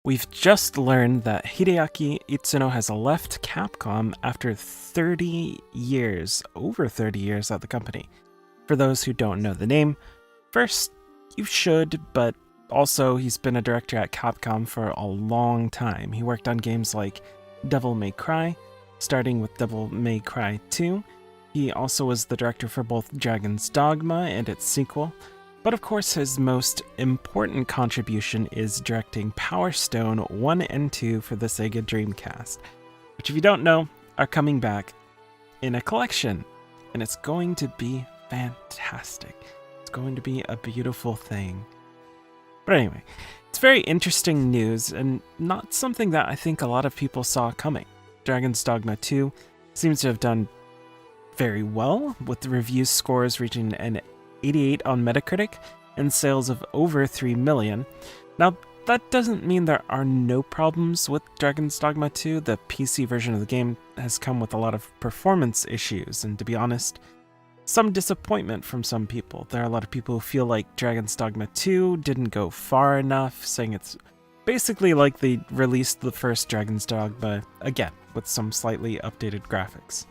We've just learned that Hideaki Itsuno has left Capcom after 30 years, over 30 years at the company. For those who don't know the name, first, you should, but also he's been a director at Capcom for a long time. He worked on games like Devil May Cry, starting with Devil May Cry 2. He also was the director for both Dragon's Dogma and its sequel. But of course, his most important contribution is directing Power Stone 1 and 2 for the Sega Dreamcast, which, if you don't know, are coming back in a collection, and it's going to be fantastic. It's going to be a beautiful thing. But anyway, it's very interesting news, and not something that I think a lot of people saw coming. Dragon's Dogma 2 seems to have done very well, with the review scores reaching an 88 on Metacritic and sales of over 3 million. Now, that doesn't mean there are no problems with Dragon's Dogma 2. The PC version of the game has come with a lot of performance issues, and to be honest, some disappointment from some people. There are a lot of people who feel like Dragon's Dogma 2 didn't go far enough, saying it's basically like they released the first Dragon's Dogma again, with some slightly updated graphics.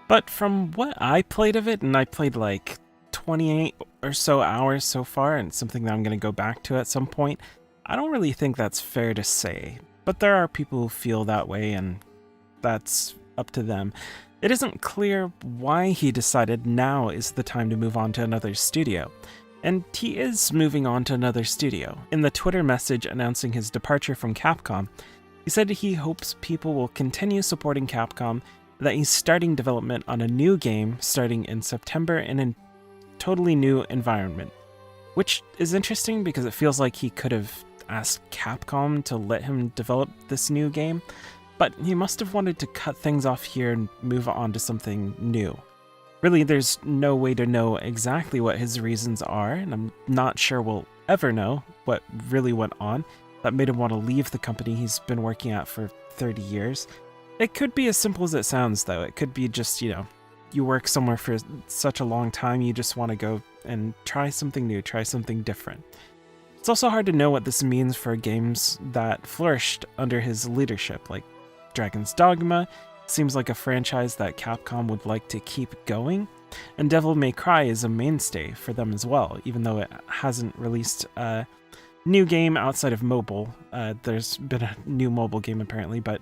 But from what I played of it, and I played like 28 or so hours so far, and something that I'm going to go back to at some point, I don't really think that's fair to say. But there are people who feel that way, and that's up to them. It isn't clear why he decided now is the time to move on to another studio. And he is moving on to another studio. In the Twitter message announcing his departure from Capcom, he said he hopes people will continue supporting Capcom, that he's starting development on a new game starting in September in a totally new environment. Which is interesting because it feels like he could have asked Capcom to let him develop this new game, but he must have wanted to cut things off here and move on to something new. Really, there's no way to know exactly what his reasons are, and I'm not sure we'll ever know what really went on that made him want to leave the company he's been working at for 30 years. It could be as simple as it sounds, though. It could be just, you work somewhere for such a long time, you just want to go and try something new, try something different. It's also hard to know what this means for games that flourished under his leadership, like Dragon's Dogma. Seems like a franchise that Capcom would like to keep going, and Devil May Cry is a mainstay for them as well, even though it hasn't released a new game outside of mobile. There's been a new mobile game apparently, but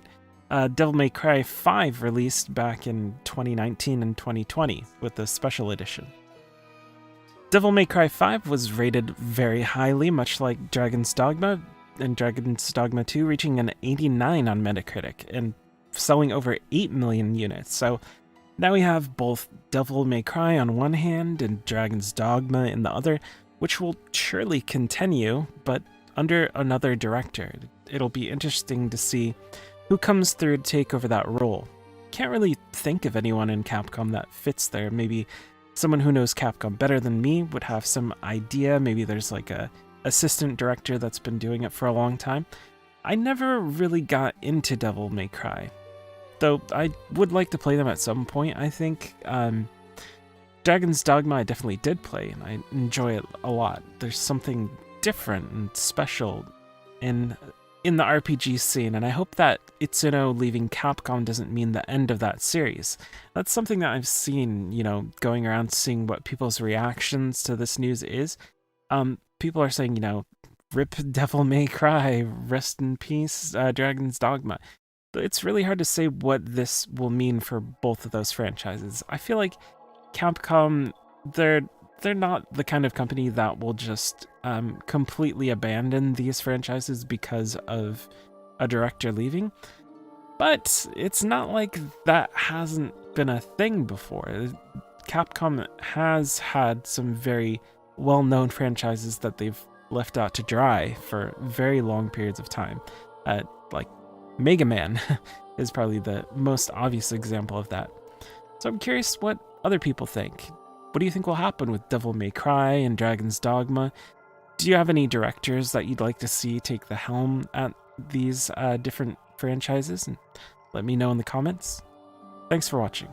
Devil May Cry 5 released back in 2019 and 2020 with the special edition. Devil May Cry 5 was rated very highly, much like Dragon's Dogma, and Dragon's Dogma 2 reaching an 89 on Metacritic and selling over 8 million units. So now we have both Devil May Cry on one hand and Dragon's Dogma in the other, which will surely continue, but under another director. It'll be interesting to see who comes through to take over that role. Can't really think of anyone in Capcom that fits there. Maybe someone who knows Capcom better than me would have some idea. Maybe there's like a assistant director that's been doing it for a long time. I never really got into Devil May Cry, though I would like to play them at some point. I think Dragon's Dogma I definitely did play, and I enjoy it a lot. There's something different and special in the RPG scene, and I hope that Itsuno leaving Capcom doesn't mean the end of that series. That's something that I've seen, going around seeing what people's reactions to this news is. People are saying, rip Devil May Cry, rest in peace, Dragon's Dogma. But it's really hard to say what this will mean for both of those franchises. I feel like Capcom, they're not the kind of company that will just completely abandon these franchises because of a director leaving. But it's not like that hasn't been a thing before. Capcom has had some very well-known franchises that they've left out to dry for very long periods of time. Like Mega Man is probably the most obvious example of that. So I'm curious what other people think. What do you think will happen with Devil May Cry and Dragon's Dogma? Do you have any directors that you'd like to see take the helm at these different franchises? And let me know in the comments. Thanks for watching.